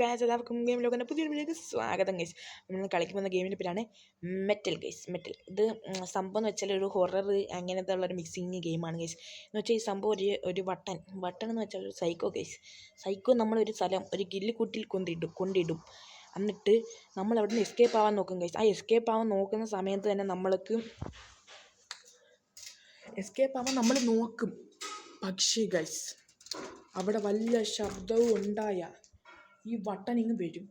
Guys, എല്ലാവർക്കും game ലോകൻ്റെ പുതിയൊരു വീഡിയോക്ക് സ്വാഗതം ഗൈസ്. നമ്മൾ കളിക്കുന്ന ഗെയിമിൻ്റെ പേരാണ് മെറ്റൽ ഗൈസ്. മെറ്റൽ ഇത് സംഭവം എന്ന് വെച്ചാൽ ഒരു ഹൊറർ അങ്ങനത്തെ ഉള്ളൊരു മിക്സിങ് ഗെയിമാണ് ഗൈസ്. എന്ന് വെച്ചാൽ ഈ സംഭവം ഒരു ബട്ടൺ എന്ന് വെച്ചാൽ ഒരു സൈക്കോ ഗൈസ്. സൈക്കോ നമ്മളൊരു സ്ഥലം ഒരു ഗില്ലിക്കുട്ടിൽ കൊണ്ടിടും. എന്നിട്ട് നമ്മൾ അവിടെ നിന്ന് എസ്കേപ്പ് ആവാൻ നോക്കും ഗൈസ്. ആ എസ്കേപ്പ് ആവാൻ നോക്കുന്ന സമയത്ത് തന്നെ എസ്കേപ്പ് ആവാൻ നമ്മൾ നോക്കും. പക്ഷേ ഗൈസ്, അവിടെ വല്ല ശബ്ദവും ഉണ്ടായ ഈ ബട്ടൺ ഇങ്ങ് വരും.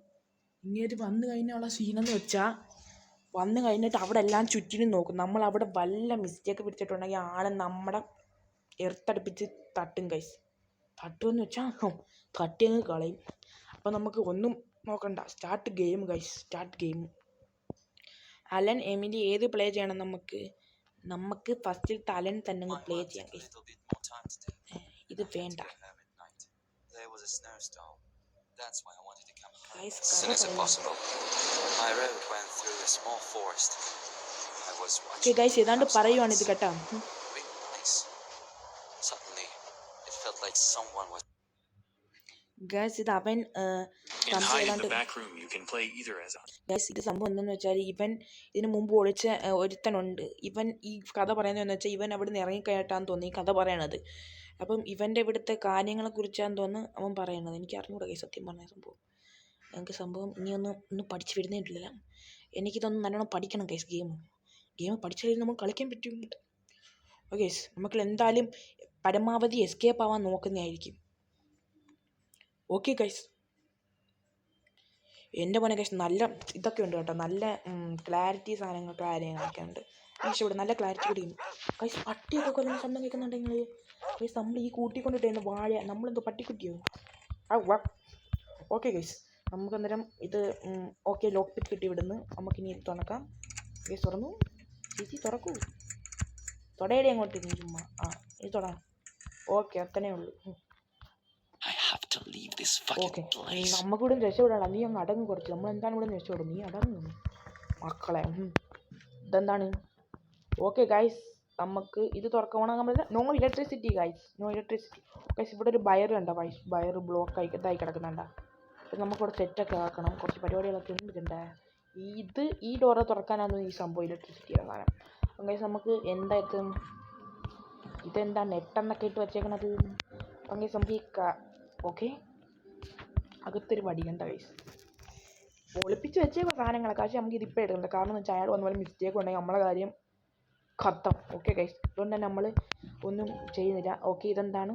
ഇങ്ങേര് വന്നു കഴിഞ്ഞുള്ള സീനെന്ന് വെച്ചാൽ വന്നു കഴിഞ്ഞിട്ട് അവിടെ എല്ലാം ചുറ്റിനും നോക്കും. നമ്മൾ അവിടെ വല്ല മിസ്റ്റേക്ക് പിടിച്ചിട്ടുണ്ടെങ്കിൽ ആളെ നമ്മുടെ എർത്തടുപ്പിച്ച് തട്ടും ഗൈസ്. തട്ടുമെന്ന് വെച്ചാൽ തട്ടിയങ്ങ് കളയും. അപ്പോൾ നമുക്ക് ഒന്നും നോക്കണ്ട, start game guys. Start game. Alan Emily ഏത് പ്ലേ ചെയ്യണം? നമുക്ക് ഫസ്റ്റിലത്തെ അലൻ തന്നെ അങ്ങ് പ്ലേ ചെയ്യാം ഗൈസ്. ഇത് വേണ്ട. That's why I wanted to come home. As soon as possible. My road went through a small forest. I was watching. Guys, ഏതാണ്ട് പറയുവാണ് ഇത് കേട്ടോ. Suddenly, it felt like someone was. Guys, ഇത് അവൻ guys, ഇത് സംഭവം എന്താണെന്ന് വെച്ചാൽ ഇതിന് മുമ്പ് ഒളിച്ച ഒരുത്തനുണ്ട്. ഇവൻ ഈ കഥ പറയുന്നതെന്ന് വെച്ചാൽ ഇവൻ അവിടെ നിന്ന് ഇറങ്ങിക്കഴിഞ്ഞിട്ടാന്ന് തോന്നി ഈ കഥ പറയണത്. അപ്പം ഇവൻ്റെ ഇവിടുത്തെ കാര്യങ്ങളെക്കുറിച്ചാന്ന് തോന്നുന്നു അവൻ പറയണത്. എനിക്ക് അറിഞ്ഞൂടാ ഗൈസ് സത്യം പറഞ്ഞ സംഭവം. എനിക്ക് സംഭവം ഒന്നും പഠിച്ച് വരുന്നേട്ടില്ല. എനിക്കിതൊന്നും നല്ലോണം പഠിക്കണം ഗൈസ്. ഗെയിം പഠിച്ചു കഴിഞ്ഞാൽ നമുക്ക് കളിക്കാൻ പറ്റും. ഓക്കെ ഗൈസ്, നമുക്ക് എന്തായാലും പരമാവധി എസ്കേപ്പ് ആവാൻ നോക്കുന്നതായിരിക്കും. ഓക്കെ ഗൈസ്, എൻ്റെ മോനെ ഗൈസ് നല്ല ഇതൊക്കെ ഉണ്ട് കേട്ടോ. നല്ല ക്ലാരിറ്റി കാര്യങ്ങളൊക്കെ ഉണ്ട്. പക്ഷേ ഇവിടെ നല്ല ക്ലാരിറ്റി കൂടി ഉണ്ട് ഗൈസ്. പട്ടിയൊക്കെ കൊല്ലുന്ന ശബ്ദം കേൾക്കുന്നുണ്ടെങ്കിൽ ഗൈസ്, നമ്മൾ ഈ കൂട്ടിക്കൊണ്ടിട്ടായിരുന്നു വാഴ. നമ്മളെന്തോ പട്ടിക്കുട്ടിയോ? ഓക്കെ ഗൈസ്, നമുക്ക് അന്നേരം ഇത് ഓക്കെ ലോക്ക് പിറ്റ് കിട്ടി ഇവിടുന്ന്. നമുക്കിനി ഇത് തുറക്കാം ഗൈസ്. തുറന്നു. ചേച്ചി തുറക്കൂ. തൊടയുടെ അങ്ങോട്ട് നീ ചുമ്മാ. ഇത് തൊടാം. ഓക്കെ, അത്രേ ഉള്ളൂ. ഓക്കെ, നമുക്കിവിടെ രക്ഷപ്പെടാം. നീ അങ്ങ് അടങ്ങും കുറച്ച്. നമ്മൾ എന്താണ് ഇവിടെ രക്ഷപ്പെടും? നീ അടങ്ങും മക്കളെ. ഇതെന്താണ്? ഓക്കെ ഗൈസ്, നമുക്ക് ഇത് തുറക്കണം. No electricity guys, no electricity guys. ഇവിടെ ഒരു വയർ കണ്ട, വയർ ബ്ലോക്ക് ഇതായി കിടക്കുന്നുണ്ട. അപ്പം നമുക്കിവിടെ സെറ്റൊക്കെ ആക്കണം. കുറച്ച് പരിപാടികളൊക്കെ ഉണ്ട്. ഈ ഡോറ് തുറക്കാനാണ് ഈ സംഭവം ഇലക്ട്രിസിറ്റിയുടെ സാധനം. അപ്പം ഗൈസ്, നമുക്ക് ഇതെന്താ നെട്ടെന്നൊക്കെ ഇട്ട് വെച്ചേക്കണത്? അപ്പം ഗൈസ്, നമുക്ക് ഓക്കെ അകത്തൊരു വടി കണ്ട ഗൈസ്. ഒളിപ്പിച്ച് വെച്ചേക്കുന്ന സാധനങ്ങളൊക്കെ. പക്ഷേ നമുക്ക് ഇതിപ്പോൾ എടുക്കണ്ട. കാരണം എന്ന് വെച്ചാൽ അയാൾ വന്ന പോലെ മിസ്റ്റേക്ക് ഉണ്ടെങ്കിൽ നമ്മളെ കാര്യം ഖത്തം. ഓക്കെ ഗൈസ്, അതുകൊണ്ട് തന്നെ നമ്മൾ ഒന്നും ചെയ്യുന്നില്ല. ഓക്കെ, ഇതെന്താണ്?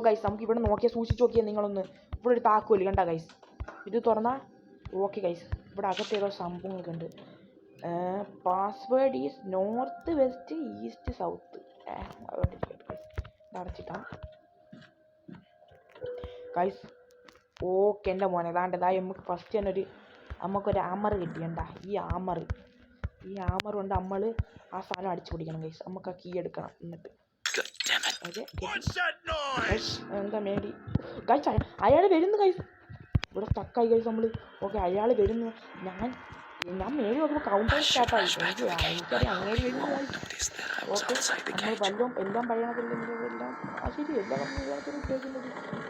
ഗൈസ്, നമുക്ക് ഇവിടെ നോക്കിയാൽ സൂക്ഷിച്ച് നോക്കിയാൽ നിങ്ങളൊന്ന്. ഇവിടെ ഒരു താക്കോല് കണ്ട ഗൈസ്. ഇത് തുറന്നാൽ ഓക്കെ ഗൈസ്, ഇവിടെ അകത്ത് ഏതോ സംഭവങ്ങളൊക്കെ ഉണ്ട്. Password is north west east south. അടച്ചിട്ടാണ് ഗൈസ്. ഓക്കെ എൻ്റെ മോനെ, അതാണ്ടതായി നമുക്ക് ഫസ്റ്റ് തന്നെ നമുക്കൊരു ആമർ കിട്ടിയണ്ട. ഈ ആമർ കൊണ്ട് നമ്മൾ ആ സാധനം അടിച്ചു പിടിക്കണം ഗൈസ്. നമുക്ക് ആ കീ എടുക്കണം. എന്നിട്ട് എന്താ മേടി ഗൈസ്, അയാൾ വരുന്നു ഗൈസ്. ഇവിടെ സ്റ്റക്കായി ഗൈസ് നമ്മൾ. ഓക്കെ, അയാൾ വരുന്നു. ഞാൻ മേടി നോക്കുമ്പോൾ കൗണ്ടർ സ്റ്റാർട്ടായി. എനിക്കറിയാം അങ്ങേര് വരുന്നു. ഓക്കെ, നമ്മൾ വല്ലതും എല്ലാം പറയണതില്ലെല്ലാം ശരി എല്ലാം നമ്മൾ ഉദ്ദേശിക്കുന്നത്.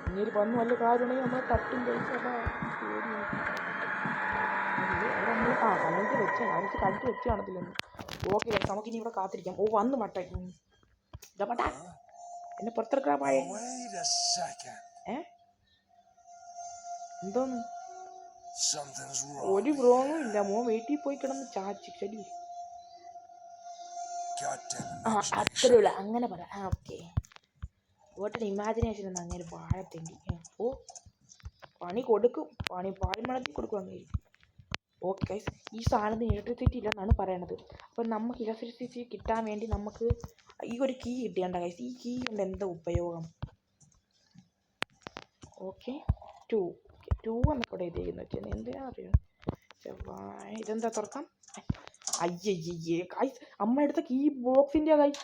ഇങ്ങനെ വന്നു വല്ല കാര്യമുണ്ടെങ്കിൽ നമ്മൾ തട്ടും ഗൈസ്. കലഞ്ച് വെച്ച് കാണത്തില്ലെന്ന്. ഓക്കെ ഗൈസ്, നമുക്കിനി ഇവിടെ കാത്തിരിക്കാം. വന്ന് മട്ട എന്നെ പുറത്തിറക്കാൻ പാഴേ. എന്തോന്ന്? ഒരു ബ്രോങ്ങും ഇല്ല. മോൻ വീട്ടിൽ പോയി കിടന്ന് ചാച്ചി. ശരി, അത്രേ ഉള്ളു. അങ്ങനെ പറ. ഓക്കെ, ഓട്ടൊരു ഇമാജിനേഷൻ എന്ന് അങ്ങനെ വാഴത്തേണ്ടി. പണി കൊടുക്കും. പാൽമളത്തിൽ കൊടുക്കും അങ്ങനെ. ഓക്കെ ഗൈസ്, ഈ സാധനത്തിന് ഇലക്ട്രിസിറ്റി ഇല്ലെന്നാണ് പറയണത്. അപ്പം നമുക്ക് ഇലക്ട്രിസിറ്റി കിട്ടാൻ വേണ്ടി നമുക്ക് ഈ ഒരു കീ കിട്ടിയണ്ട ഗൈസ്. ഈ കീ കൊണ്ട് എന്താ ഉപയോഗം? ഓക്കെ, 2 എന്നൊക്കെ ഇവിടെ എഴുതിയെന്ന് വെച്ചാൽ എന്തിനാ അറിയാം. ഇതെന്താ തുറക്കാം? അയ്യയ്യേ ഗൈസ്, അമ്മ എടുത്ത കീ ബോക്സിൻ്റെ ഗൈസ്.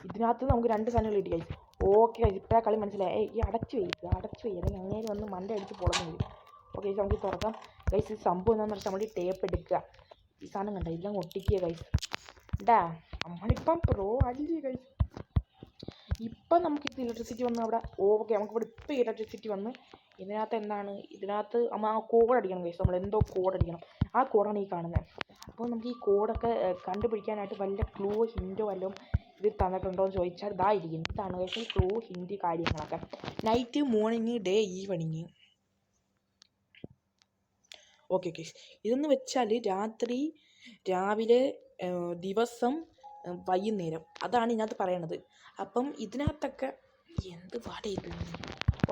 ഇതിനകത്ത് നമുക്ക് 2 സാധനങ്ങൾ കിട്ടി ഗൈസ്. ഓക്കെ ഗൈസ്, ഇപ്പോഴാ കളി മനസ്സിലായി. ഈ അടച്ചു വയ്ക്കുക അല്ലെങ്കിൽ അങ്ങനെ വന്ന് മണ്ട അടിച്ച് പൊളന്നു വരും. ഓക്കെ ഗൈസ്, നമുക്ക് തുറക്കാം ഗൈസ്. ഈ സംഭവം എന്താണെന്ന് വെച്ചാൽ നമ്മൾ ടേപ്പ് എടുക്കുക. ഈ സാധനം കണ്ട ഇതെല്ലാം ഒട്ടിക്കുക ഗൈസ്. നമ്മളിപ്പം പ്രോ അല്ലേ ഗൈസ്. ഇപ്പം നമുക്ക് ഇത് ഇലക്ട്രിസിറ്റി വന്ന് അവിടെ. ഓക്കെ, നമുക്കിവിടെ ഇപ്പം ഇലക്ട്രിസിറ്റി വന്ന് ഇതിനകത്ത് എന്താണ്, ഇതിനകത്ത് നമ്മൾ ആ കോഡ് അടിക്കണം ഗൈസ്. നമ്മൾ എന്തോ കോഡ് അടിക്കണം. ആ കോഡാണ് ഈ കാണുന്നത്. അപ്പോൾ നമുക്ക് ഈ കോഡൊക്കെ കണ്ടുപിടിക്കാനായിട്ട് വല്ല ക്ലൂ ഹിൻറ്റോ വല്ലതും ഇത് തന്നിട്ടുണ്ടോ എന്ന് ചോദിച്ചാൽ ഇതാ ഇരിക്കും. ഇതാണ് ഗൈസ് ക്ലൂ ഹിൻറ്റ് കാര്യങ്ങളൊക്കെ. Night, morning, day, evening. Okay guys, ഇതെന്ന് വെച്ചാൽ രാത്രി, രാവിലെ, ദിവസം, വൈകുന്നേരം, അതാണ് ഇതിനകത്ത് പറയണത്. അപ്പം ഇതിനകത്തൊക്കെ എന്ത് പാടയില്ല.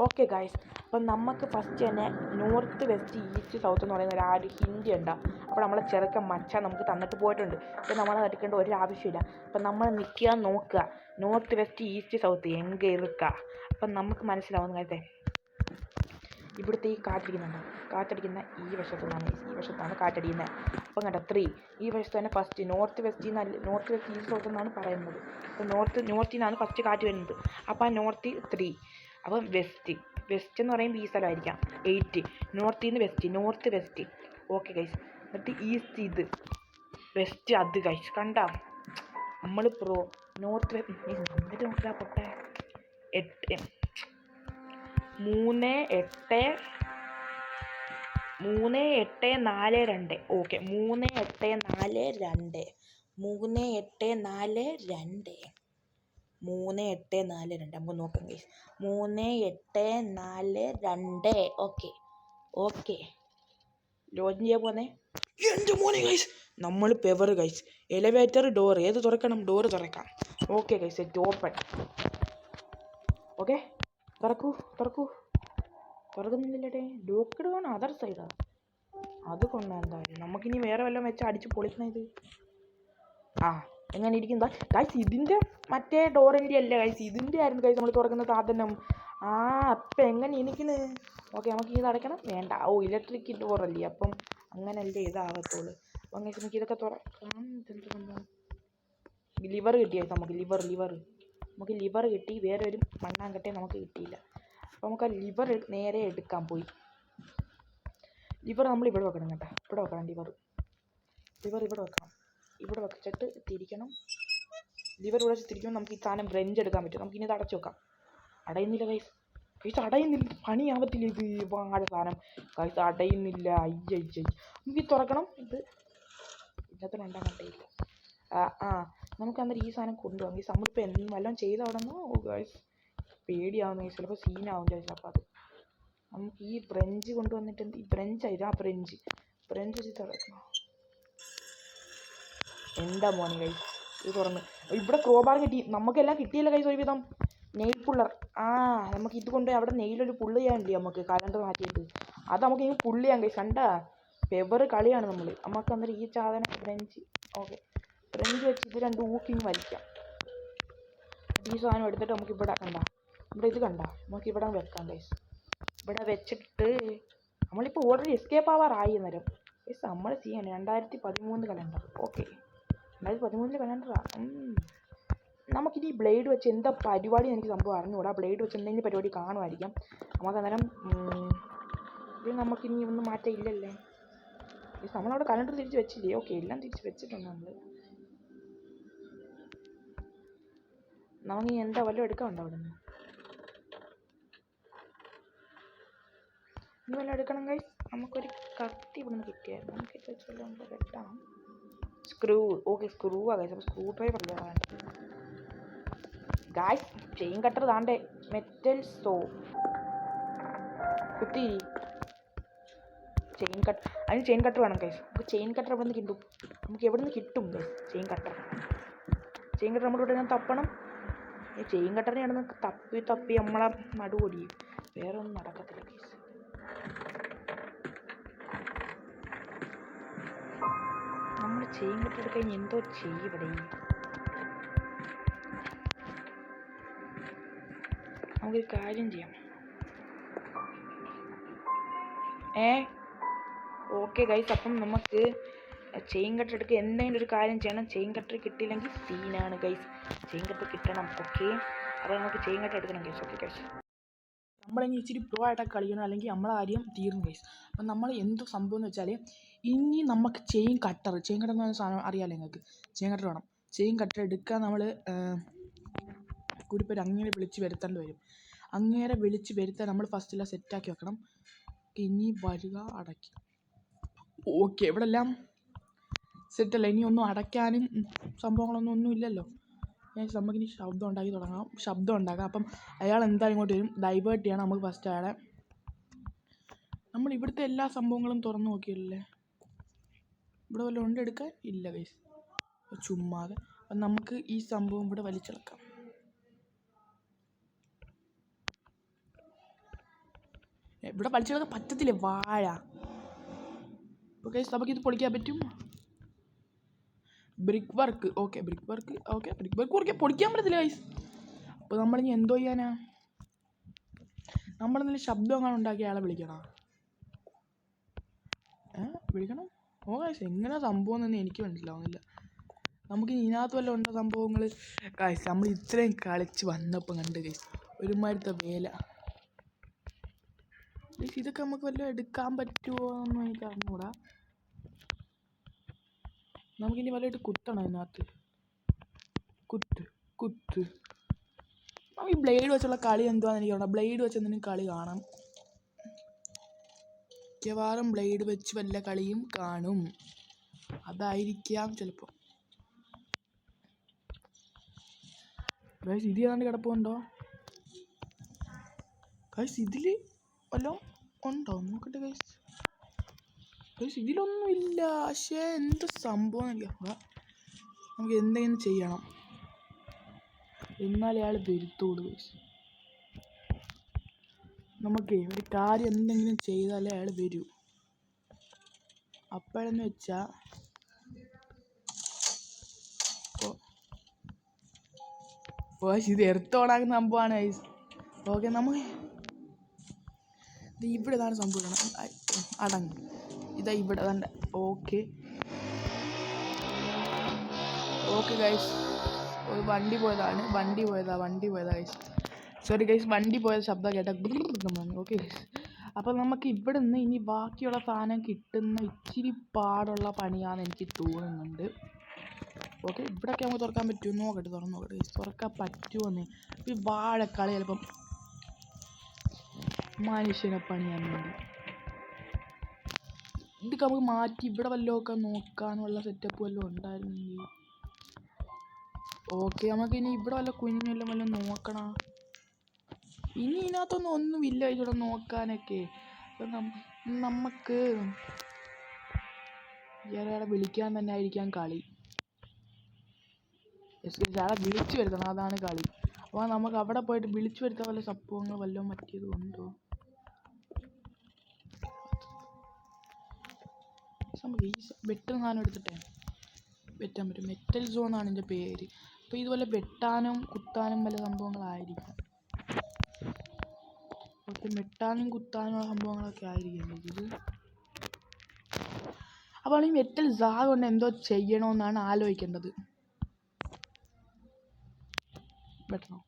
ഓക്കെ ഗൈസ്, അപ്പം നമുക്ക് ഫസ്റ്റ് തന്നെ നോർത്ത്, വെസ്റ്റ്, ഈസ്റ്റ്, സൗത്ത് എന്ന് പറയുന്ന ഒരു ഹിന്ദി ഉണ്ടാവും. അപ്പോൾ നമ്മളെ ചെറുക്കൻ മച്ചാൻ നമുക്ക് തന്നിട്ട് പോയിട്ടുണ്ട്. അപ്പോൾ നമ്മളെ തട്ടിക്കേണ്ട ഒരു ആവശ്യമില്ല. അപ്പം നമ്മൾ നിൽക്കുക, നോക്കുക, നോർത്ത്, വെസ്റ്റ്, ഈസ്റ്റ്, സൗത്ത് എங்கே ഇരിക്കുക. അപ്പം നമുക്ക് മനസ്സിലാവുന്ന കാര്യത്തെ ഇവിടുത്തെ ഈ കാറ്റടിക്കുന്ന ഈ വശത്താണ് കാറ്റടിക്കുന്നത്. അപ്പം കണ്ട 3 ഈ വശത്ത് തന്നെ first north west east south എന്നാണ് പറയുന്നത്. അപ്പോൾ നോർത്തിൽ നിന്നാണ് ഫസ്റ്റ് കാറ്റ് വരുന്നത്. അപ്പോൾ ആ നോർത്ത് 3. അപ്പം വെസ്റ്റ് എന്ന് പറയുമ്പോൾ ഈ സ്ഥലമായിരിക്കാം 8. നോർത്തിൽ നിന്ന് നോർത്ത് വെസ്റ്റ്. ഓക്കെ ഗൈസ്, എന്നിട്ട് ഈസ്റ്റ് ഇത്, വെസ്റ്റ് അത് ഗൈസ്. കണ്ട നമ്മൾ നോർത്ത് എന്നിട്ട് നോക്കിയാൽ പൊട്ടെ 8 3 8 3 8 4 2. ഓക്കെ 3 8 4 2 3 8 4 2 3 8 4 2. നമുക്ക് നോക്കാം ഗൈസ്. 3 8 4 2. ഓക്കെ ലോഞ്ച് ചെയ്യാൻ പോന്നേ. എൻ്റെ മോനെ ഗൈസ്, നമ്മൾ പെവർ ഗൈസ്. എലിവേറ്റർ ഡോർ ഏത് തുറക്കണം? ഡോറ് തുറക്കാം. Okay guys, set open. Okay തുറക്കുന്നില്ലല്ലേ? ലോക്ക്ഡ് ആണ് അതർ സൈഡാ. അത് കൊണ്ടാ എന്തായാലും നമുക്കിനി വേറെ വല്ലതും വെച്ച് അടിച്ച് പൊളിക്കണത്. എങ്ങനെ ഇരിക്കുന്നതാ ഗൈസ്? ഇതിൻ്റെ മറ്റേ ഡോറിൻ്റെ അല്ല ഗൈസ്, ഇതിൻ്റെ ആയിരുന്നു ഗൈസ് നമ്മൾ തുറക്കുന്ന സാധനം. അപ്പം എങ്ങനെ ഇരിക്കുന്നു? ഓക്കെ, നമുക്ക് ഇത് അടയ്ക്കണം. വേണ്ട, ഇലക്ട്രിക് ഡോറല്ലേ, അപ്പം അങ്ങനല്ലേ ഇതാകത്തുള്ളൂ. അപ്പം ഗൈസ് നമുക്ക് ഇതൊക്കെ തുറക്കാം. ലിവർ കിട്ടി ഗൈസ്. നമുക്ക് ലിവർ കിട്ടി. വേറെ ഒരു മണ്ണാങ്കട്ടെ നമുക്ക് കിട്ടിയില്ല. അപ്പോൾ നമുക്ക് ആ ലിവർ നേരെ എടുക്കാൻ പോയി. ലിവർ നമ്മൾ ഇവിടെ വെക്കണം കേട്ടോ. ഇവിടെ വെക്കണം ലിവർ ഇവിടെ വെക്കണം. ഇവിടെ വെച്ചിട്ട് തിരിക്കണം. ലിവർ ഇവിടെ വെച്ച് തിരിക്കുമ്പോൾ നമുക്ക് ഈ സാധനം ബ്രഞ്ച് എടുക്കാൻ പറ്റും. നമുക്കിനി ഇത് അടച്ചു വെക്കാം. അടയുന്നില്ല ഗൈസ്, അടയുന്നില്ല. പണിയാവത്തില്ല ഇത് വാഴ സാധനം ഗൈസ്, അടയുന്നില്ല. നമുക്ക് ഇത് തുറക്കണം. ഇതിനകത്ത് ഉണ്ടാകണ്ടേയില്ല. നമുക്ക് അന്നേരം ഈ സാധനം കൊണ്ടുപോകാം ഗൈസ്. നമ്മളിപ്പോൾ വല്ലതും ചെയ്ത അവിടെ നിന്ന് ഗൈസ് പേടിയാവുന്ന ഗൈസ്, ചിലപ്പോൾ സീനാവും ഗൈസ്. അപ്പോൾ അത് നമുക്ക് ഈ ബ്രഞ്ച് കൊണ്ടുവന്നിട്ട് ഈ ബ്രഞ്ച് വെച്ച് തുറക്കണം. എന്താ മോനെ ഗൈസ് ഇത് തുറന്ന്. ഇവിടെ ക്രോബാർ കിട്ടി. നമുക്കെല്ലാം കിട്ടിയല്ലോ ഗൈസ് ഒരുവിധം. Nail puller. നമുക്ക് ഇത് കൊണ്ട് അവിടെ നെയിലൊരു പുള്ള് ചെയ്യാനില്ലേ നമുക്ക്, കലണ്ടർ മാറ്റിയിട്ട്. അത് നമുക്ക് ഇനി പുള്ള് ചെയ്യാം ഗൈസ്. കണ്ട പെവർ കളിയാണ് നമ്മൾ. നമുക്ക് അന്നേരം ഈ സാധനം ബ്രഞ്ച്. ഓക്കെ, ബ്രഞ്ച് വെച്ച് ഇത് 2 ഊക്കിങ് വലിക്കാം. ഈ സാധനം എടുത്തിട്ട് നമുക്ക് ഇവിടെ ഇത് കണ്ട നമുക്ക് ഇവിടെ വെക്കാം ഗൈസ്. ഇവിടെ വെച്ചിട്ട് നമ്മളിപ്പോൾ ഓൾറെഡി എസ്കേപ്പ് ആവാറായി അന്നേരം ഗൈസ്. നമ്മൾ ചെയ്യാൻ 2013 കലണ്ടർ. ഓക്കെ, 2013 കലണ്ടറാണ്. നമുക്കിനി ബ്ലേഡ് വെച്ച് എന്താ പരിപാടി എനിക്ക് സംഭവം അറിഞ്ഞുകൂടാ. ബ്ലേഡ് വെച്ച് എന്തെങ്കിലും പരിപാടി കാണുമായിരിക്കാം. നമുക്ക് അന്നേരം ഇത് നമുക്കിനി ഒന്നും മാറ്റം ഇല്ലല്ലേ. നമ്മളവിടെ കലണ്ടർ തിരിച്ച് വെച്ചില്ലേ? ഓക്കെ, എല്ലാം തിരിച്ച് വെച്ചിട്ടുണ്ട് നമ്മൾ. നമുക്കിനി എന്താ വല്ലതും എടുക്കാനുണ്ടോ അവിടെ നിന്ന്? ഇനി വല്ലതും എടുക്കണം ഗൈസ്. നമുക്കൊരു കത്തി ഇവിടെ നിന്ന് കിട്ടിയായിരുന്നു. നമുക്ക് ഇത് വെച്ചുള്ള നമുക്ക് വെട്ടാം. സ്ക്രൂ. Okay, screw guys. അപ്പോൾ സ്ക്രൂ ഡ്രൈവർ അല്ലേ ഗൈസ്. ചെയിൻ കട്ടർ താണ്ടേ. മെറ്റൽ സോ കുത്തി ചെയിൻ കട്ടർ. അതിന് ചെയിൻ കട്ടർ വേണം ഗൈസ്. നമുക്ക് ചെയിൻ കട്ടർ എവിടെ നിന്ന് കിട്ടും? ഗൈസ് ചെയിൻ കട്ടർ നമ്മളിവിടെ നിന്ന് തപ്പണം. ഈ ചെയിൻ കട്ടറിനെ അവിടെ നിന്ന് തപ്പി നമ്മളെ നടുപൊടിയും. വേറെ ഒന്നും നടക്കത്തില്ല ഗൈസ്. നമ്മൾ ചെയിൻ കട്ടർ എടുക്കാൻ എന്തോ ചെയ്യും ഇവിടെ. നമുക്കൊരു കാര്യം ചെയ്യാം. ഓക്കെ ഗൈസ്, അപ്പം നമുക്ക് ചെയിൻ കട്ടർ എടുക്കുക. എന്തെങ്കിലും ഒരു കാര്യം ചെയ്യണം. ചെയിൻ കട്ടർ കിട്ടിയില്ലെങ്കിൽ സീനാണ് ഗൈസ്. ചെയിൻ കട്ടർ കിട്ടണം. ഓക്കെ, അപ്പോൾ നമുക്ക് ചെയിൻ കട്ടർ എടുക്കണം ഗൈസ്. ഓക്കെ ഗൈസ്, നമ്മളിനി ഇച്ചിരി പ്രോ ആയിട്ടൊക്കെ കളിക്കണം, അല്ലെങ്കിൽ നമ്മളെ കാര്യം തീർന്നു ഗൈസ്. അപ്പം നമ്മൾ എന്തോ സംഭവം എന്ന് വെച്ചാൽ ഇനി നമുക്ക് ചെയിൻ കട്ടർ എന്ന് പറഞ്ഞ സാധനം അറിയാമല്ലോ നിങ്ങൾക്ക്. ചെയിൻ കട്ടർ വേണം. ചെയിൻ കട്ടർ എടുക്കാൻ നമ്മൾ കൂടിപ്പോൾ അങ്ങനെ വിളിച്ച് വരുത്തേണ്ടി വരും. അങ്ങേരെ വിളിച്ച് വരുത്താൻ നമ്മൾ ഫസ്റ്റെല്ലാം സെറ്റാക്കി വെക്കണം. ഇനി വരിക അടയ്ക്കും. ഓക്കെ, ഇവിടെ എല്ലാം സെറ്റല്ല. ഇനി ഒന്നും അടയ്ക്കാനും സംഭവങ്ങളൊന്നും ഇല്ലല്ലോ. നമുക്കിനി ശബ്ദം ഉണ്ടാക്കി തുടങ്ങാം. ശബ്ദം ഉണ്ടാക്കാം. അപ്പം അയാൾ എന്തായാലും ഇങ്ങോട്ട് വരും. ഡൈവേർട്ട് ചെയ്യണം നമുക്ക് ഫസ്റ്റ് അയാളെ. നമ്മൾ ഇവിടുത്തെ എല്ലാ സംഭവങ്ങളും തുറന്നു നോക്കിയല്ലേ. ഇവിടെ വല്ലതും ഉണ്ട് എടുക്കാൻ? ഇല്ല ഗൈസ്, ചുമ്മാതെ. അപ്പം നമുക്ക് ഈ സംഭവം ഇവിടെ വലിച്ചിളക്കാം. ഇവിടെ വലിച്ചിളക്കാൻ പറ്റത്തില്ലേ, വാഴ. അപ്പോൾ ഗൈസ് നമുക്കിത് പൊളിക്കാൻ പറ്റും. Brick work. Okay, brick work. Okay, brick work പൊളിക്കാൻ പറ്റത്തില്ല ഗൈസ്. അപ്പോൾ നമ്മളിനി എന്തോ ചെയ്യാനാ? നമ്മളെന്തെങ്കിലും ശബ്ദം അങ്ങനെ ഉണ്ടാക്കി അയാളെ വിളിക്കണം. വിളിക്കണം. ഓ ഗൈസ്, എങ്ങനെ സംഭവം തന്നെ എനിക്ക് മനസ്സിലാവുന്നില്ല. നമുക്ക് ഇതിനകത്ത് വല്ലതും ഉണ്ടോ സംഭവങ്ങൾ? ഗൈസ് നമ്മൾ ഇത്രയും കളിച്ച് വന്നപ്പോൾ കണ്ട് ഗൈസ് ഒരുമാതിരത്തെ വേല. ഗൈസ് ഇതൊക്കെ നമുക്ക് വല്ലതും എടുക്കാൻ പറ്റുമോ എന്നൊന്നും എനിക്ക് അറിഞ്ഞൂടാ. നമുക്കിനി വല്ലതായിട്ട് കുത്തണം ഇതിനകത്ത്. കുത്ത്. നമുക്ക് ഈ ബ്ലേഡ് വെച്ചുള്ള കളി എന്തുവാന്ന് എനിക്ക് അറിയാം. ബ്ലേഡ് വെച്ച് എന്തെങ്കിലും കളി കാണാം. മിക്കവാറും ബ്ലേഡ് വെച്ച് വല്ല കളിയും കാണും. അതായിരിക്കാം ചിലപ്പോൾ. ഗൈസ് ഇത് ഏതാണ്ട് കിടപ്പുണ്ടോ? ഗൈസ് ഇതിൽ വല്ലതും ഉണ്ടോ നോക്കട്ടെ ഗൈസ്. ഗൈസ് ഇതിലൊന്നും ഇല്ല. പക്ഷേ എന്ത് സംഭവം എനിക്ക് നമുക്ക് എന്തെങ്കിലും ചെയ്യണം, എന്നാലേ അയാൾ വരുത്തോളൂ ഗൈസ്. നമുക്ക് ഒരു കാര്യം എന്തെങ്കിലും ചെയ്താലേ അയാൾ വരൂ. അപ്പോഴെന്ന് വെച്ചാൽ ഇത് എർത്തോണാകുന്ന സംഭവമാണ് ഗൈസ്. ഓക്കെ, നമുക്ക് ഇവിടെ ഇതാണ് സംഭവം. അടങ്ങ് ഇതാ ഇവിടെ തന്നെ. ഓക്കെ ഗൈസ്, ഒരു വണ്ടി പോയതാ ഗൈസ്. സോറി ഗൈസ്, വണ്ടി പോയ ശബ്ദം കേട്ട. ഓക്കെ ഗൈസ്, അപ്പോൾ നമുക്ക് ഇവിടെ നിന്ന് ഇനി ബാക്കിയുള്ള സാധനം കിട്ടുന്ന ഇച്ചിരി പാടുള്ള പണിയാണെന്ന് എനിക്ക് തോന്നുന്നുണ്ട്. ഓക്കെ, ഇവിടെയൊക്കെ നമുക്ക് തുറക്കാൻ പറ്റുമോ നോക്കട്ടെ. നോക്കട്ടെ ഗൈസ്, തുറക്കാൻ പറ്റുമോന്ന്. ഈ വാഴക്കളി ചിലപ്പം മനുഷ്യനെ പണിയാൻ വേണ്ടി ഇതൊക്കെ നമുക്ക് മാറ്റി ഇവിടെ വല്ലതൊക്കെ നോക്കാനുള്ള സെറ്റപ്പ് വല്ലതും ഉണ്ടായിരുന്നെങ്കിൽ. ഓക്കെ, നമുക്കിനി ഇവിടെ വല്ല കുഞ്ഞെല്ലാം വല്ലതും നോക്കണം. ഇനി ഇതിനകത്തൊന്നും ഒന്നുമില്ല ഇവിടെ നോക്കാനൊക്കെ. നമുക്ക് ഇയാളെ വിളിക്കാൻ തന്നെ ആയിരിക്കാം കളി. ഇയാളെ വിളിച്ചു വരുത്തണം, അതാണ് കളി. അപ്പോൾ നമുക്ക് അവിടെ പോയിട്ട് വിളിച്ചു വരുത്താൻ വല്ല സംഭവങ്ങൾ വല്ലതും പറ്റിയത് ഉണ്ടോ? നമുക്ക് ഈ വെട്ടുന്ന സാധനം എടുത്തിട്ടേ വെട്ടാൻ പറ്റും. മെറ്റൽ സോൺ ആണ് എൻ്റെ പേര്. അപ്പോൾ ഇതുപോലെ വെട്ടാനും കുത്താനും വല്ല സംഭവങ്ങളായിരിക്കും. ഓക്കെ, വെട്ടാനും കുത്താനുള്ള സംഭവങ്ങളൊക്കെ ആയിരിക്കും ഇത്. അപ്പോൾ ഈ മെറ്റൽ സാ കൊണ്ട് എന്തോ ചെയ്യണമെന്നാണ് ആലോചിക്കേണ്ടത്. വെട്ടണോ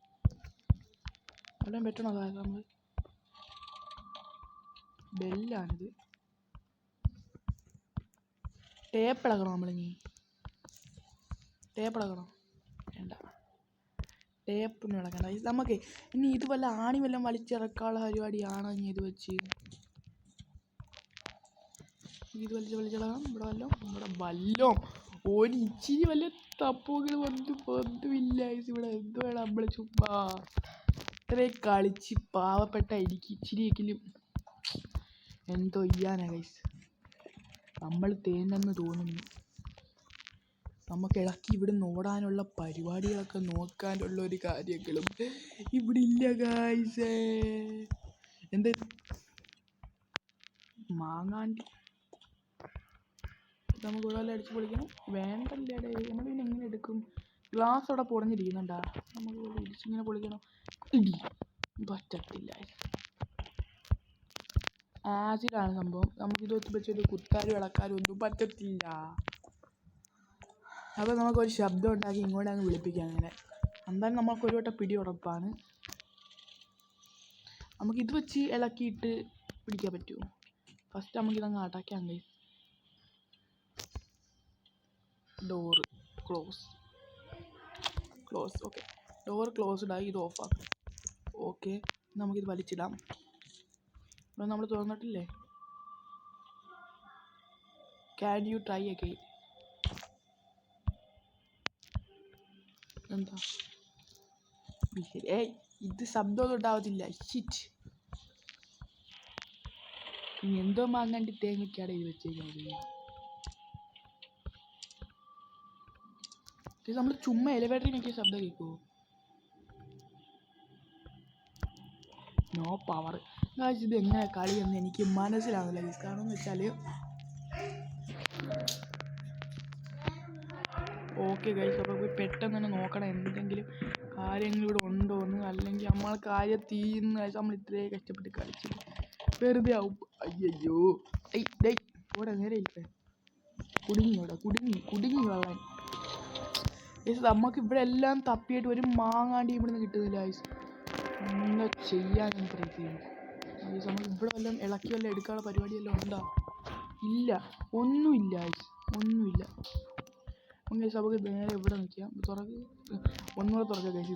സാധനം? നമ്മൾ ബെല്ലാണിത്. ടേപ്പ് ഇളകണോ നമ്മളിനി? ടേപ്പ് ഇളകണോ? വേണ്ട, ടേപ്പൊന്നും ഇളകണ്ട. നമുക്ക് ഇനി ഇത് വല്ല ആണി വല്ലതും വലിച്ചിറക്കാനുള്ള പരിപാടിയാണോ ഇനി ഇത് വെച്ച്? ഇത് വലിച്ചിളകാം. ഇവിടെ വല്ലോ ഒരു ഇച്ചിരി വല്ല തപ്പുകൾ ഒന്നുമില്ല. ഇവിടെ എന്ത് വേണം, നമ്മൾ ചുമ്മാ ഇത്രയും കളിച്ച് പാവപ്പെട്ട എനിക്ക് ഇച്ചിരിയെങ്കിലും എന്തോ ചെയ്യാനാ ഗൈസ്. നമ്മൾ തേന്നെന്ന് തോന്നുന്നു. നമുക്ക് ഇളക്കി ഇവിടെ ഓടാനുള്ള പരിപാടികളൊക്കെ നോക്കാനുള്ള ഒരു കാര്യങ്ങളും ഇവിടെ ഇല്ല ഗൈസ്. എന്ത് മാങ്ങാണ്ടി നമുക്ക് ഇവിടെ വല്ല അടിച്ച് പൊളിക്കണം. വേണ്ടല്ലേ, നമ്മൾ പിന്നെ എങ്ങനെ എടുക്കും? ഗ്ലാസ് അവിടെ പൊടഞ്ഞിരിക്കുന്നുണ്ടാ, നമുക്ക് ഇടിച്ചിങ്ങനെ പൊളിക്കണം. ഇടി പറ്റത്തില്ല. ആസിഡാണ് സംഭവം. നമുക്കിത് വെച്ചൊരു കുത്താനും ഇളക്കാനും ഒന്നും പറ്റത്തില്ല. അപ്പോൾ നമുക്കൊരു ശബ്ദം ഉണ്ടാക്കി ഇങ്ങോട്ട് അങ്ങ് വിളിപ്പിക്കാം. അങ്ങനെ എന്തായാലും നമുക്കൊരു വട്ടം പിടി ഉറപ്പാണ്. നമുക്കിത് വെച്ച് ഇളക്കിയിട്ട് പിടിക്കാൻ പറ്റുമോ? ഫസ്റ്റ് നമുക്കിതങ്ങ് അടയ്ക്കാം guys. Door close. Okay, door closed ആയി. ഇത് ഓഫാക്കും. ഓക്കെ, നമുക്കിത് വലിച്ചിടാം. ഇവിടെ നമ്മൾ തുറന്നിട്ടില്ലേ? Can you try again? എന്താ ഏയ് ഇത് ശബ്ദമൊന്നും ഉണ്ടാവത്തില്ല. ഷിറ്റ്. ഇനി എന്തോ മാങ്ങാണ്ടി തേങ്ങയ്ക്കാടെ ഇത് വെച്ചേക്കുന്നത്. നമ്മൾ ചുമ്മാ എലിവേറ്ററിൽ നോക്കിയ ശബ്ദം കേൾക്കുമോ? No power. ഇത് എങ്ങനെ കളിയെന്ന് എനിക്ക് മനസ്സിലാവില്ല ഗൈസ്. കാരണം എന്ന് വെച്ചാൽ ഓക്കെ ഗൈസ്, അപ്പോൾ പോയി പെട്ടെന്ന് തന്നെ നോക്കണം എന്തെങ്കിലും കാര്യങ്ങളിവിടെ ഉണ്ടോ എന്ന്. അല്ലെങ്കിൽ നമ്മൾ കാര്യം തീരുന്ന ഗൈസ്. നമ്മൾ ഇത്രയും കഷ്ടപ്പെട്ട് കളിച്ചു വെറുതെ ആവും. അയ്യോ ഡേയ് ഇവിടെ നേരെ ഇല്ലേ? കുടുങ്ങി വെള്ളൻ ഗൈസ്. നമുക്ക് ഇവിടെ എല്ലാം തപ്പിയിട്ട് ഒരു മാങ്ങാണ്ടി ഇവിടെ നിന്ന് കിട്ടുന്നില്ല ഗൈസ്. എന്താ ചെയ്യാൻ എനിക്കറിയത്തില്ല ഗൈസ്. നമുക്ക് ഇവിടെ വല്ലതും ഇളക്കി വല്ലതും എടുക്കാനുള്ള പരിപാടി വല്ലതും ഉണ്ടോ? ഇല്ല, ഒന്നുമില്ല ഗൈസ്, ഒന്നുമില്ല ഗൈസ്. നമുക്ക് നേരെ ഇവിടെ നിൽക്കാം. ഒന്നുകൂടെ തുറക്കാം ഗൈസ്.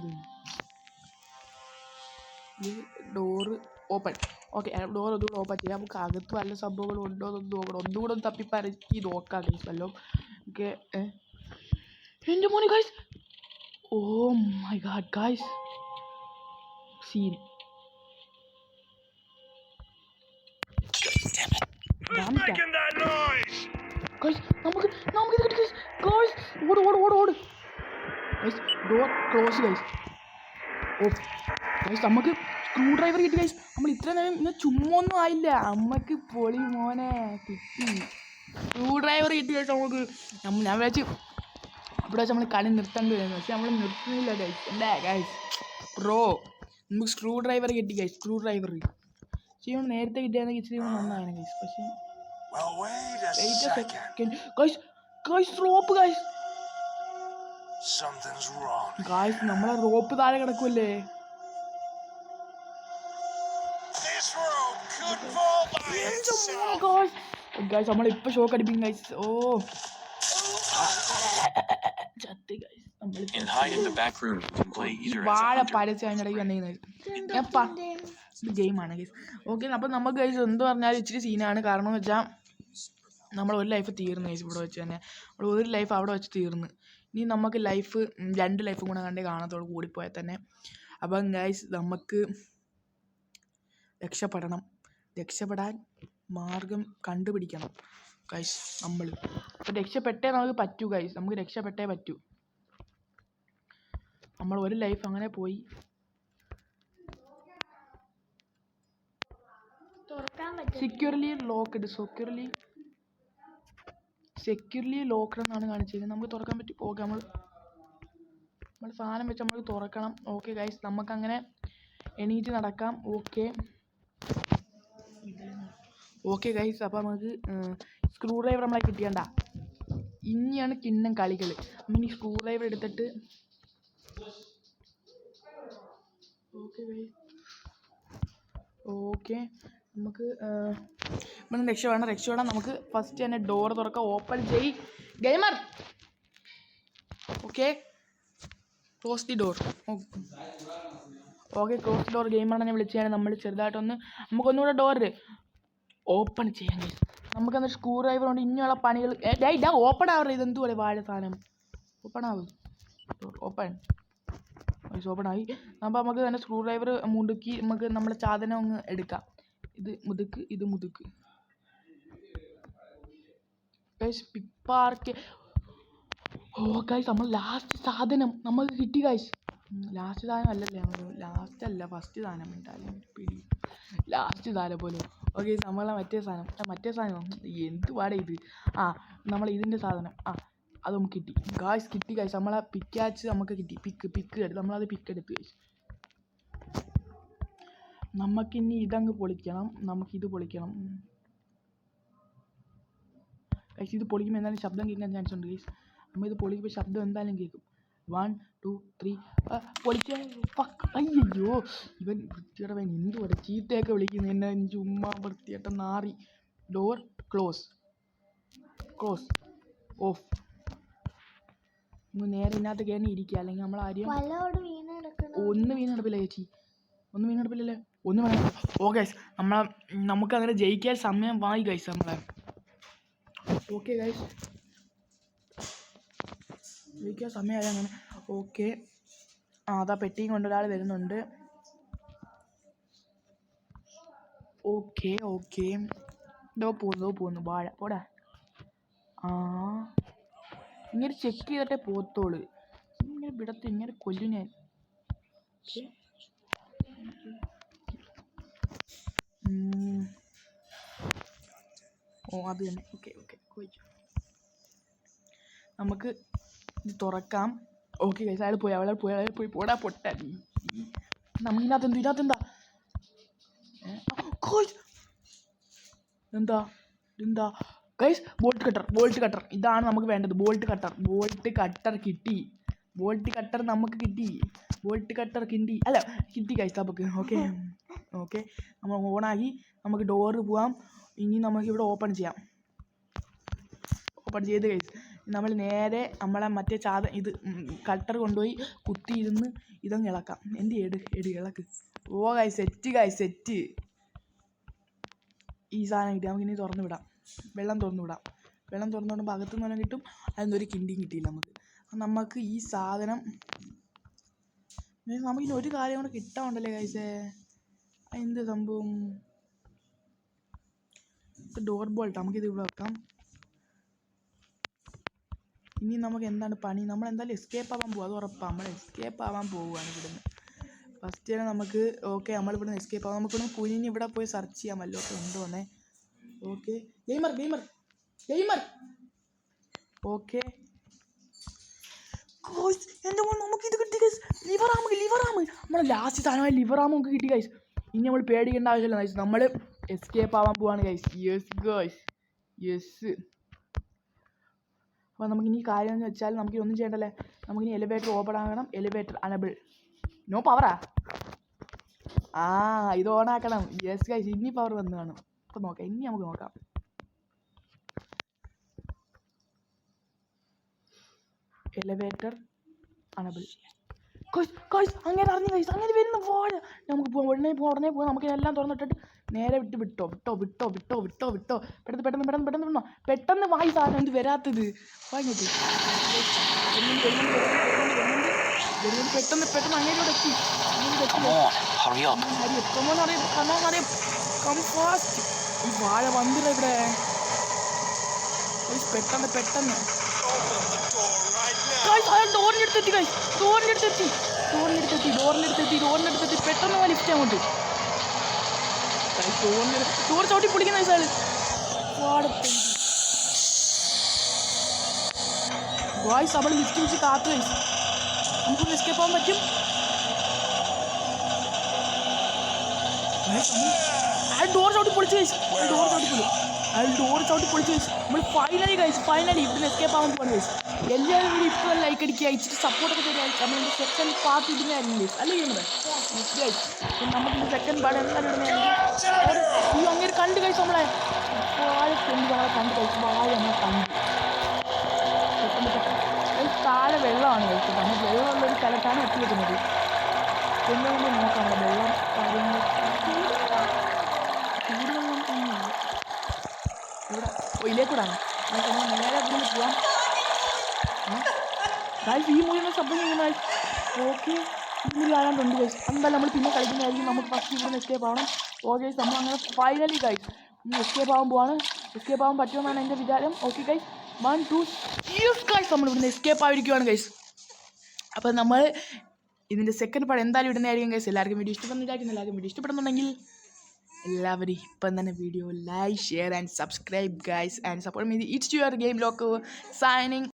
ഇത് ഡോറ് ഓപ്പൺ. ഓക്കെ, ഡോർ ഒന്നുകൂടെ ഓപ്പൺ ചെയ്യാം. നമുക്ക് അകത്ത് വല്ല സംഭവങ്ങളും ഉണ്ടോ എന്നൊന്ന് നോക്കണം. ഒന്നുകൂടെ ഒന്ന് തപ്പിപ്പരക്കി നോക്കാം ഗൈസ് വല്ലതും. ഓക്കെ, എൻ്റെ മോനെ guys. Oh my god guys, scene. നമുക്ക് ഇത് ഗൈസ്. ഓട് guys. Door close guys. Oh guys, നമുക്ക് സ്ക്രൂ ഡ്രൈവർ കിട്ടി ഗൈസ്. നമ്മൾ ഇത്ര നേരം ഇന്ന് ചുമ്മാ ഒന്നും ആയില്ല. അമ്മക്ക് പൊളി മോനെ കിട്ടി. സ്ക്രൂ ഡ്രൈവർ കിട്ടി ഗൈസ് നമുക്ക്. ഞാൻ വിചാരിച്ചു ഇവിടെ വെച്ച് നമ്മൾ കളി നിർത്തേണ്ടി വരുന്നു. പക്ഷെ നമ്മൾ നിർത്തുന്നില്ല ഗൈസ്. എന്താ ഗൈസ് ബ്രോ, നമുക്ക് സ്ക്രൂ ഡ്രൈവർ കിട്ടി ഗൈസ്. സ്ക്രൂ ഡ്രൈവർ ചെയ്യണം. നേരത്തെ കിട്ടിയാണെങ്കിൽ ഇച്ചിരി നന്നായിരുന്നു ഗൈസ്. പക്ഷേ റോപ്പ് ഗൈസ്, നമ്മളെ റോപ്പ് താഴെ കിടക്കുമല്ലേ ഗൈസ്. നമ്മളിപ്പോൾ ഷോക്ക് അടിപ്പിക്കും ഗൈസ്. ഓ ചത്തി ഗൈസ്. വാഴ പരസ്യം അതിനിടയ്ക്ക് വന്നിരിക്കുന്നത് ഗെയിമാണ് ഗൈസ്. ഓക്കെ, അപ്പം നമുക്ക് ഗൈസ് എന്ത് പറഞ്ഞാലും ഇച്ചിരി സീനാണ്. കാരണം എന്ന് വെച്ചാൽ നമ്മൾ ഒരു ലൈഫ് തീർന്നു ഗൈസ്. ഇവിടെ വെച്ച് തന്നെ നമ്മൾ ഒരു ലൈഫ് അവിടെ വെച്ച് തീർന്നു. ഇനി നമുക്ക് ലൈഫ് 2 ലൈഫും കൂടെ കണ്ടേ കാണത്തോളം കൂടിപ്പോയാൽ തന്നെ. അപ്പം ഗൈസ് നമുക്ക് രക്ഷപ്പെടാൻ മാർഗം കണ്ടുപിടിക്കണം ഗൈസ് നമ്മൾ. അപ്പം രക്ഷപ്പെട്ടേ നമുക്ക് പറ്റൂ ഗൈസ്. നമുക്ക് രക്ഷപ്പെട്ടേ പറ്റൂ. നമ്മൾ ഒരു ലൈഫ് അങ്ങനെ പോയി. സെക്യൂർലി ലോക്ക്ഡ് എന്നാണ് കാണിച്ചിരിക്കുന്നത്. നമുക്ക് തുറക്കാൻ പറ്റും. ഓക്കെ, നമ്മൾ സാധനം വെച്ച് നമുക്ക് തുറക്കണം. ഓക്കെ ഗൈസ്, നമുക്കങ്ങനെ എണീറ്റ് നടക്കാം. ഓക്കെ ഗൈസ്, അപ്പോൾ നമുക്ക് സ്ക്രൂ ഡ്രൈവർ നമ്മളെ കിട്ടിയണ്ട. ഇനിയാണ് കിണ്ണം കളികൾ. നമ്മൾ ഈ സ്ക്രൂ ഡ്രൈവർ എടുത്തിട്ട് ഓക്കെ നമുക്ക് ഇവിടെ രക്ഷപ്പെടാൻ നമുക്ക് ഫസ്റ്റ് തന്നെ ഡോർ തുറക്കാം. ഓപ്പൺ ചെയ് gamer. Okay, close the door. Okay, close door. ഗെയിമറിനെ വിളിച്ചാണ് നമ്മൾ ചെറുതായിട്ടൊന്ന് നമുക്കൊന്നുകൂടെ ഡോർ ഓപ്പൺ ചെയ്യാൻ. നമുക്കെന്നാൽ സ്ക്രൂ ഡ്രൈവർ കൊണ്ട് ഇനിയുള്ള പണികൾ ഓപ്പൺ ആവരുത്. ഇതെന്തുപോലെ വാഴ സാധനം ഓപ്പൺ ആവും. ഓപ്പൺ ആയി. അപ്പോൾ നമുക്ക് തന്നെ സ്ക്രൂ ഡ്രൈവർ മുടുക്കി നമുക്ക് നമ്മുടെ സാധനം ഒന്ന് എടുക്കാം. ഇത് മുതുക്ക് ഗൈസ്. പിപ്പാർക്ക്. ഓ ഗൈസ്, നമ്മൾ ലാസ്റ്റ് സാധനം നമുക്ക് കിട്ടി ഗൈസ്. ലാസ്റ്റ് സാധനം അല്ലല്ലേ, ലാസ്റ്റ് അല്ല ഫസ്റ്റ് സാധനം. പിടി ലാസ്റ്റ് സാധനം പോലും. ഓക്കെ, നമ്മളെ മറ്റേ സാധനം എന്തുപാടെ ഇത്. നമ്മൾ ഇതിൻ്റെ സാധനം അത് നമുക്ക് കിട്ടി ഗൈസ്. നമ്മളെ പിക്കാച്ച് നമുക്ക് കിട്ടി. പിക്ക് എടുത്ത് നമ്മളത് പിക്കെടുത്ത് ഗൈസ്. നമുക്കിനി ഇതങ്ങ് പൊളിക്കണം. നമുക്കിത് പൊളിക്കണം ഗൈസ്. ഇത് പൊളിക്കുമ്പോൾ എന്തായാലും ശബ്ദം കേൾക്കാൻ ചാൻസ് ഉണ്ട് ഗൈസ്. നമ്മൾ ഇത് പൊളിക്കുമ്പോൾ ശബ്ദം എന്തായാലും കേൾക്കും. 1 2 3 പൊളിക്കാൻ. അയ്യോ, ഇവൻ വൃത്തിയുടെ എന്തുപോലെ ചീത്തയൊക്കെ വിളിക്കുന്നു എന്നെ. ചുമ്മാ വൃത്തിയായിട്ട് നാറി. Door close of. നേരെ ഇതിനകത്ത് കയറി ഇരിക്കുക. അല്ലെങ്കിൽ നമ്മൾ ആരെയും ഒന്നും വീണ് കിടപ്പില്ല ചേച്ചി. ഒന്നും വീണെടുപ്പില്ലല്ലേ? ഒന്നും വേണം. ഓക്കെ ഗൈസ്, നമുക്ക് അങ്ങനെ ജയിക്കാൻ സമയം വായി ഗൈസ് നമ്മളെ. ഓക്കെ ഗൈസ്, ജയിക്കാൻ സമയമായി അങ്ങനെ. ഓക്കെ, അതാ പെട്ടിയും കൊണ്ട് ഒരാൾ വരുന്നുണ്ട്. ഓക്കെ ഓക്കെ, ഇതോ പോകുന്നു വാഴ പോടാ. ഇങ്ങനെ ചെക്ക് ചെയ്തിട്ടേ പോത്തോളൂ. ഇങ്ങനെ വിടത്ത് ഇങ്ങനെ കൊല്ലു ഞാൻ. അത് തന്നെ. ഓക്കെ ഓക്കെ, നമുക്ക് ഇത് തുറക്കാം. ഓക്കെ ഗൈസ്, അയാൾ പോയി പോടാ പൊട്ട. ഇതിനകത്തെന്താ എന്താ ഗൈസ്? ബോൾട്ട് കട്ടർ ഇതാണ് നമുക്ക് വേണ്ടത്. ബോൾട്ട് കട്ടർ കിട്ടി. കിട്ടി ഗൈസ് നമുക്ക്. ഓക്കെ നമ്മൾ ഓണാക്കി നമുക്ക് ഡോറ് പോവാം. ഇനി നമുക്ക് ഇവിടെ ഓപ്പൺ ചെയ്ത് ഗൈസ് നമ്മൾ നേരെ നമ്മളെ മറ്റേ ഇത് കട്ടർ കൊണ്ടുപോയി കുത്തി ഇരുന്ന് ഇതങ്ങ് ഇളക്കാം. ഇളക്ക്. ഓ ഗൈസ്, സെറ്റ്. ഈ സാധനം കിട്ടി. നമുക്കിനി തുറന്നു വിടാം. വെള്ളം തുറന്നു വിടുമ്പോൾ അകത്തുനിന്ന് വല്ലതും കിട്ടും. അതിനൊരു കിണ്ടിയും കിട്ടിയില്ല നമുക്ക് ഈ സാധനം. നമുക്കിനി ഒരു കാര്യം കൂടെ കിട്ടാറുണ്ടല്ലേ ഗൈസേ? എന്ത് സംഭവം? Door bolt. നമുക്കിത് ഇവിടെ വെക്കാം. ഇനി നമുക്ക് എന്താണ് പണി? നമ്മൾ എന്തായാലും എസ്കേപ്പ് ആവാൻ പോകും, അത് ഉറപ്പാണ്. നമ്മൾ എസ്കേപ്പ് ആവാൻ പോവുകയാണ് ഇവിടുന്ന്. ഫസ്റ്റ് തന്നെ നമുക്ക് നമ്മളിവിടുന്ന് എസ്കേപ്പ് ആവാം. നമുക്കിവിടെ കുഞ്ഞിന് ഇവിടെ പോയി സെർച്ച് ചെയ്യാൻ വല്ലതൊക്കെ ഉണ്ടോന്നേ. Okay gamer. ഓക്കെ എൻ്റെ മോൻ, നമുക്ക് ഇത് കിട്ടി ഗൈസ്. ലിവറാമ് നമ്മളെ ലാസ്റ്റ് സാധനമായി ലിവറാമ് നമുക്ക് കിട്ടി ഗൈസ്. ഇനി നമ്മൾ പേടിക്കേണ്ട ആവശ്യമില്ല ഗൈസ്. നമ്മൾ എസ്കേപ്പ് ആവാൻ പോവാണ് ഗൈസ്. യെസ്. അപ്പോൾ നമുക്കിനി കാര്യം എന്ന് വെച്ചാൽ നമുക്കിതൊന്നും ചെയ്യണ്ടല്ലേ. നമുക്കിനി എലിവേറ്റർ ഓപ്പൺ ആകണം. Elevator enable. നോ പവറാ? ഇത് ഓണാക്കണം. യെസ് ഗൈസ്, ഇനി പവർ വന്ന് കാണും. അപ്പോൾ നോക്കാം, ഇനി നമുക്ക് നോക്കാം. Elevator enable. അങ്ങനെ അറിഞ്ഞു ഗൈസ്, അങ്ങനെ വരുന്ന വാഴ. നമുക്ക് പോവാം, ഉടനെ പോവാം. നമുക്ക് എല്ലാം തുറന്നിട്ടിട്ട് നേരെ വിട്ടോ. പെട്ടെന്ന് വായി സാധനം എന്ത് വരാത്തത്? വാങ്ങിട്ട് പെട്ടെന്ന് അങ്ങനെയോടെ എത്തി. ഈ വാഴ വന്നില്ല ഇവിടെ. പെട്ടെന്ന് ഡോറിനടുത്തെത്തി. പെട്ടെന്ന് ലിഫ്റ്റ് അങ്ങോട്ട്. ഡോർ ചവിട്ടി പൊളിക്കുന്ന വയസ്സാള്. വായ്സ് അവൾ ലിഫ്റ്റ് വെച്ച് കാത്തു വയസ്സ്. നമുക്കൊന്ന് എസ്കേപ്പ് ആവാൻ പറ്റും. ഡോർ ചവിട്ടി പൊളിച്ച് വയസ്സ്. നമ്മൾ ഫൈനലി ഇവിടുന്ന് എസ്കേപ്പ് ആവാൻ പോവാണ് വയസ്സ്. എല്ലാവരും കൂടി ഇപ്പോൾ ലൈക്ക് അടിക്കുക, അയച്ചിട്ട് സപ്പോർട്ടൊക്കെ തരാം. നമ്മുടെ സെക്കൻഡ് പാർട്ട് ഇതിനായിരുന്നു അല്ലേ ചെയ്യുന്നത്? നമുക്കിൻ്റെ സെക്കൻഡ് പാർട്ട് എന്തായാലും അങ്ങനെ കണ്ട് കഴിച്ചു. നമ്മളെ കണ്ട് താഴെ വെള്ളമാണ് കഴിച്ചത്. നമ്മൾ വെള്ളമുള്ളൊരു സ്ഥലത്താണ് എത്തിയിരിക്കുന്നത്. എന്തുകൊണ്ട് നോക്കാം വെള്ളം കാര്യങ്ങൾ. ഇവിടെ ഇതിലേക്കൂടാണ് നേരെ ഇതിൽ പോവാം. ഈ മൂന്ന് ശബ്ദം ചെയ്യുന്ന ഓക്കെ ഇതിൽ ആരാണ്ടുണ്ട് ഗൈസ്. എന്തായാലും നമ്മൾ പിന്നെ കളിക്കുന്നതായിരിക്കും. നമുക്ക് ഫസ്റ്റ് ഇവിടുന്ന് എസ്കേപ്പ് ആവണം. ഓക്കെ നമ്മൾ അങ്ങനെ ഫൈനലി ഗൈസ് എസ്കേപ്പ് ആവാൻ പോവാണ്. എസ്കേപ്പ് ആവാൻ പറ്റുമെന്നാണ് എൻ്റെ വിചാരം. ഓക്കെ ഗൈസ്, 1 2 യെസ് ഗൈസ്, നമ്മൾ ഇവിടുന്ന് എസ്കേപ്പ് ആയിരിക്കുവാണ് ഗൈസ്. അപ്പോൾ നമ്മൾ ഇതിൻ്റെ സെക്കൻഡ് പാർട്ട് എന്തായാലും ഇടുന്നതായിരിക്കും ഗൈസ്. എല്ലാവർക്കും വീഡിയോ ഇഷ്ടപ്പെടുന്നുണ്ടെങ്കിൽ എല്ലാവരും ഇപ്പം തന്നെ video like, share and subscribe guys and support me. It's your game locker signing